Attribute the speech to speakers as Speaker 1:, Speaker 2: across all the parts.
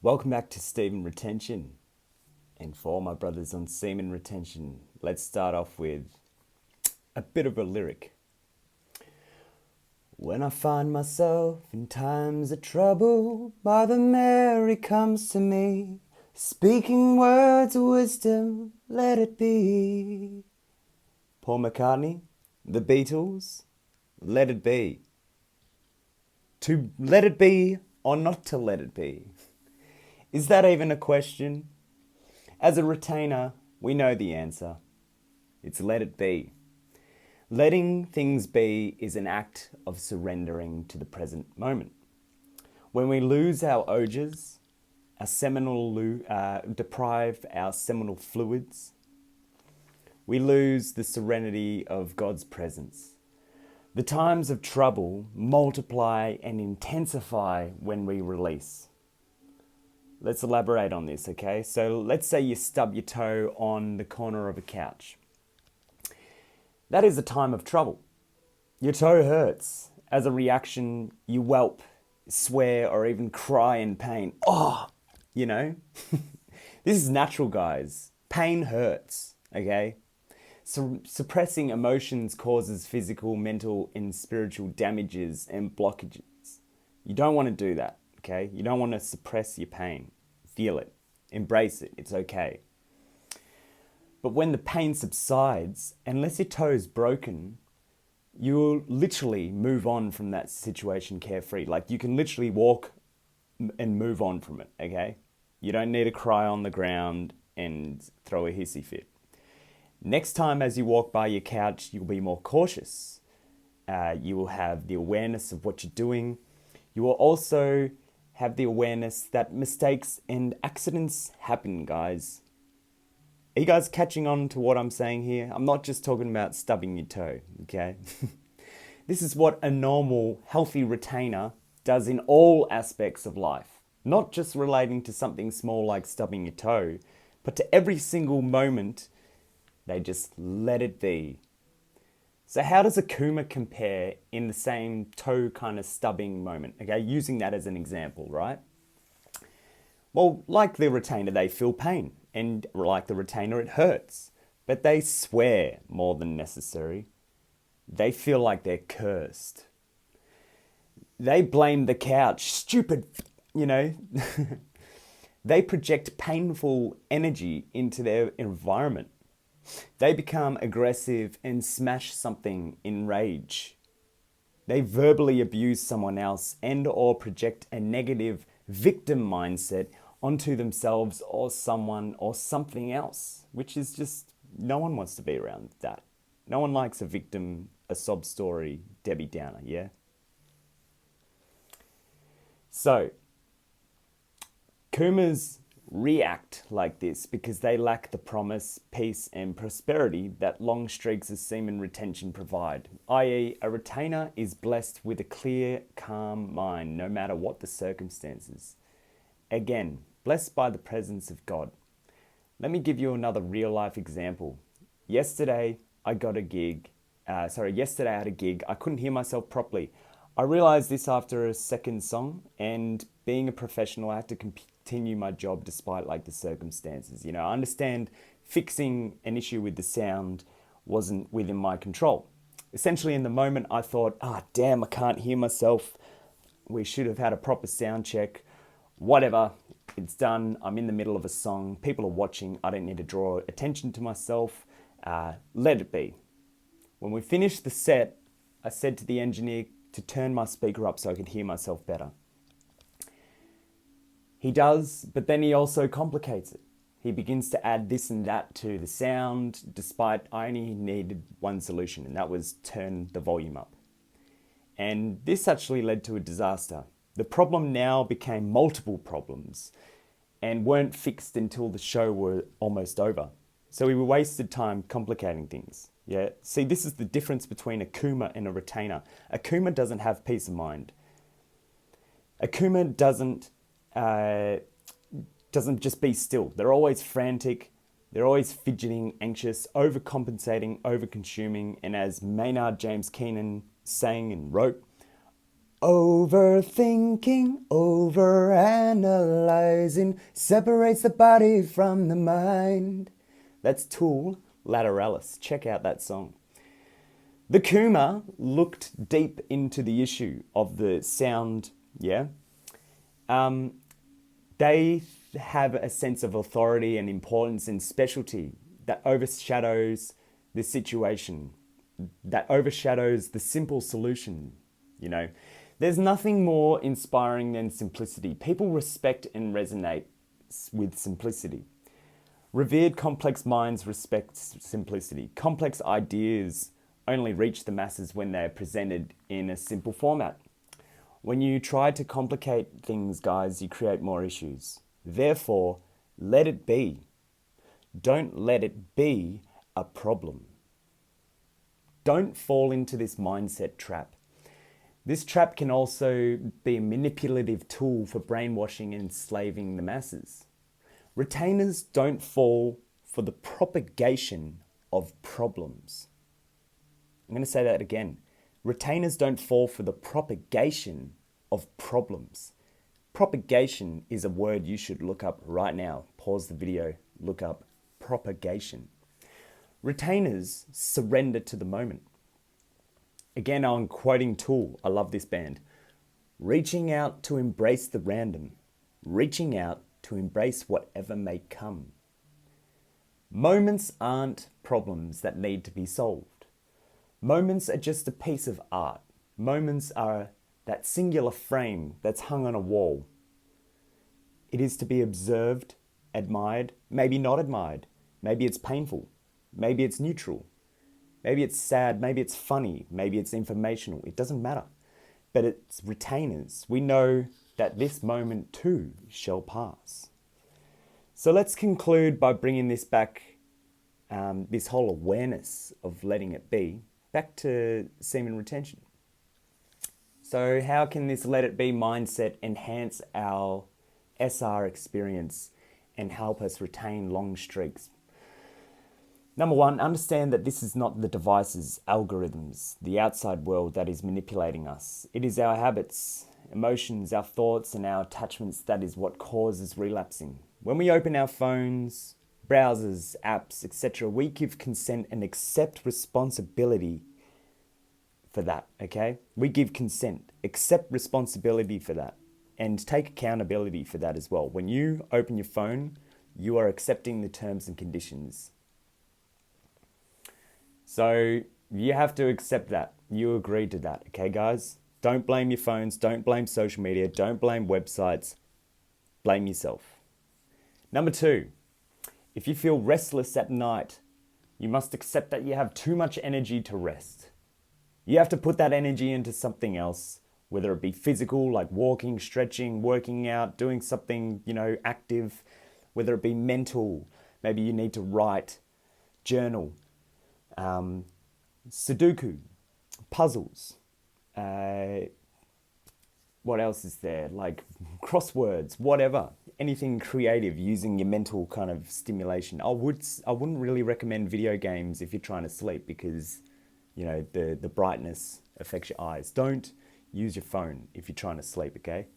Speaker 1: Welcome back to Semen Retention. And for all my brothers on Semen Retention, let's start off with a bit of a lyric. When I find myself in times of trouble, Mother Mary comes to me, speaking words of wisdom, let it be. Paul McCartney, The Beatles, let it be. To let it be or not to let it be? Is that even a question? As a retainer, we know the answer. It's let it be. Letting things be is an act of surrendering to the present moment. When we lose our urges, deprive our seminal fluids, we lose the serenity of God's presence. The times of trouble multiply and intensify when we release. Let's elaborate on this, okay? So let's say you stub your toe on the corner of a couch. That is a time of trouble. Your toe hurts. As a reaction, you whelp, swear, or even cry in pain. Oh, you know? This is natural, guys. Pain hurts, okay? So suppressing emotions causes physical, mental, and spiritual damages and blockages. You don't want to do that, okay? You don't want to suppress your pain. Feel it. Embrace it. It's okay. But when the pain subsides, unless your toe is broken, you'll literally move on from that situation carefree. Like you can literally walk and move on from it, okay? You don't need to cry on the ground and throw a hissy fit. Next time as you walk by your couch, you'll be more cautious. You will have the awareness of what you're doing. You will also have the awareness that mistakes and accidents happen, guys. Are you guys catching on to what I'm saying here? I'm not just talking about stubbing your toe, okay? This is what a normal, healthy retainer does in all aspects of life. Not just relating to something small like stubbing your toe, but to every single moment, they just let it be. So how does a kuma compare in the same toe kind of stubbing moment? Okay, using that as an example, right? Well, like the retainer, they feel pain. And like the retainer, it hurts. But they swear more than necessary. They feel like they're cursed. They blame the couch. Stupid, you know. They project painful energy into their environment. They become aggressive and smash something in rage. They verbally abuse someone else and or project a negative victim mindset onto themselves or someone or something else, which is just, no one wants to be around that. No one likes a victim, a sob story, Debbie Downer, yeah? So, kumas react like this because they lack the promise, peace, and prosperity that long streaks of semen retention provide, i.e., a retainer is blessed with a clear, calm mind no matter what the circumstances. Again, blessed by the presence of God. Let me give you another real-life example. Yesterday, I had a gig. I couldn't hear myself properly. I realized this after a second song, and being a professional, I had to continue my job despite like the circumstances. You know, I understand fixing an issue with the sound wasn't within my control. Essentially, in the moment, I thought, damn, I can't hear myself. We should have had a proper sound check. Whatever, it's done. I'm in the middle of a song. People are watching. I don't need to draw attention to myself. Let it be. When we finished the set, I said to the engineer to turn my speaker up so I could hear myself better. He does, but then he also complicates it. He begins to add this and that to the sound, despite I only needed one solution, and that was turn the volume up. And this actually led to a disaster. The problem now became multiple problems and weren't fixed until the show were almost over. So we wasted time complicating things. Yeah. See, this is the difference between a kuma and a retainer. A kuma doesn't have peace of mind. A kuma doesn't just be still. They're always frantic. They're always fidgeting, anxious, overcompensating, overconsuming, and as Maynard James Keenan sang and wrote, overthinking, overanalyzing, poison separates the body from the mind. That's Tool, Lateralis. Check out that song. The Kuma looked deep into the issue of the sound, yeah? They have a sense of authority and importance and specialty that overshadows the situation, that overshadows the simple solution, you know? There's nothing more inspiring than simplicity. People respect and resonate with simplicity. Revered complex minds respect simplicity. Complex ideas only reach the masses when they're presented in a simple format. When you try to complicate things, guys, you create more issues. Therefore, let it be. Don't let it be a problem. Don't fall into this mindset trap. This trap can also be a manipulative tool for brainwashing and enslaving the masses. Retainers don't fall for the propagation of problems. I'm going to say that again. Retainers don't fall for the propagation of problems. Propagation is a word you should look up right now. Pause the video, look up propagation. Retainers surrender to the moment. Again, I'm quoting Tool. I love this band. Reaching out to embrace the random. Reaching out to embrace whatever may come. Moments aren't problems that need to be solved. Moments are just a piece of art. Moments are that singular frame that's hung on a wall. It is to be observed, admired, maybe not admired. Maybe it's painful. Maybe it's neutral. Maybe it's sad. Maybe it's funny. Maybe it's informational. It doesn't matter. But it's retainers. We know that this moment too shall pass. So let's conclude by bringing this back, this whole awareness of letting it be, back to semen retention. So how can this let it be mindset enhance our SR experience and help us retain long streaks? Number one, understand that this is not the device's algorithms, the outside world that is manipulating us. It is our habits, emotions, our thoughts, and our attachments that is what causes relapsing. When we open our phones, browsers, apps, etc., we give consent and accept responsibility for that, okay? We give consent, accept responsibility for that, and take accountability for that as well. When you open your phone, you are accepting the terms and conditions. So you have to accept that. You agree to that, okay, guys? Don't blame your phones. Don't blame social media. Don't blame websites. Blame yourself. Number two, if you feel restless at night, you must accept that you have too much energy to rest. You have to put that energy into something else, whether it be physical, like walking, stretching, working out, doing something, active, whether it be mental. Maybe you need to write, journal, Sudoku, puzzles. What else is there? Like crosswords, whatever. Anything creative using your mental kind of stimulation. I wouldn't really recommend video games if you're trying to sleep because, the brightness affects your eyes. Don't use your phone if you're trying to sleep, okay?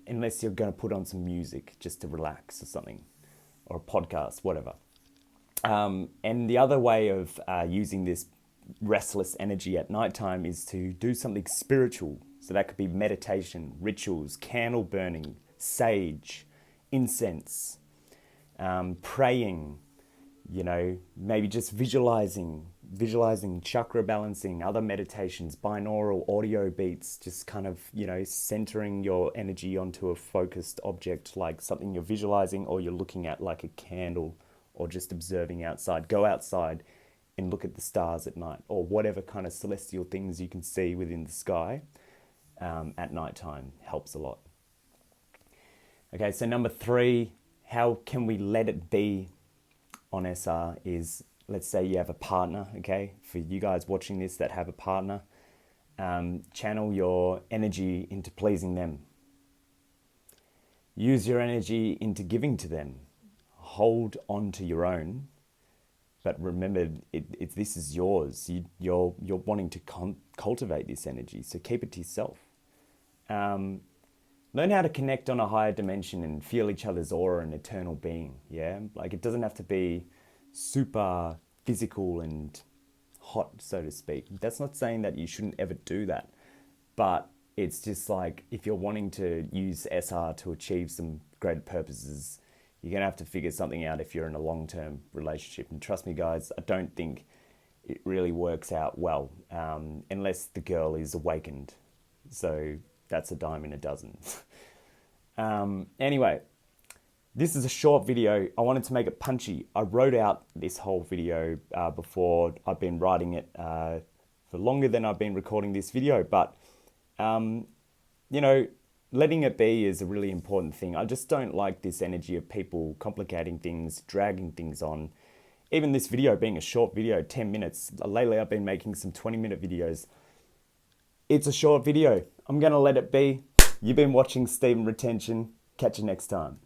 Speaker 1: Unless you're going to put on some music just to relax or something, or a podcast, whatever. And the other way of using this restless energy at nighttime is to do something spiritual. So that could be meditation, rituals, candle burning, sage, incense, praying, maybe just visualizing chakra balancing, other meditations, binaural audio beats, just kind of, centering your energy onto a focused object, like something you're visualizing or you're looking at, like a candle, or just observing outside. Go outside and look at the stars at night, or whatever kind of celestial things you can see within the sky at nighttime helps a lot. Okay, so number three, how can we let it be on SR is, let's say you have a partner, okay? For you guys watching this that have a partner, channel your energy into pleasing them. Use your energy into giving to them. Hold on to your own, but remember, this is yours. You're wanting to cultivate this energy, so keep it to yourself. Learn how to connect on a higher dimension and feel each other's aura and eternal being. Yeah, like it doesn't have to be super physical and hot, so to speak. That's not saying that you shouldn't ever do that, but it's just like if you're wanting to use SR to achieve some greater purposes, you're gonna have to figure something out if you're in a long-term relationship. And trust me, guys, I don't think it really works out well unless the girl is awakened. So that's a dime in a dozen. Anyway, this is a short video. I wanted to make it punchy. I wrote out this whole video before. I've been writing it for longer than I've been recording this video, but you know, letting it be is a really important thing. I just don't like this energy of people complicating things, dragging things on. Even this video being a short video, 10 minutes. Lately I've been making some 20-minute videos. It's a short video. I'm going to let it be. You've been watching Semen Retention. Catch you next time.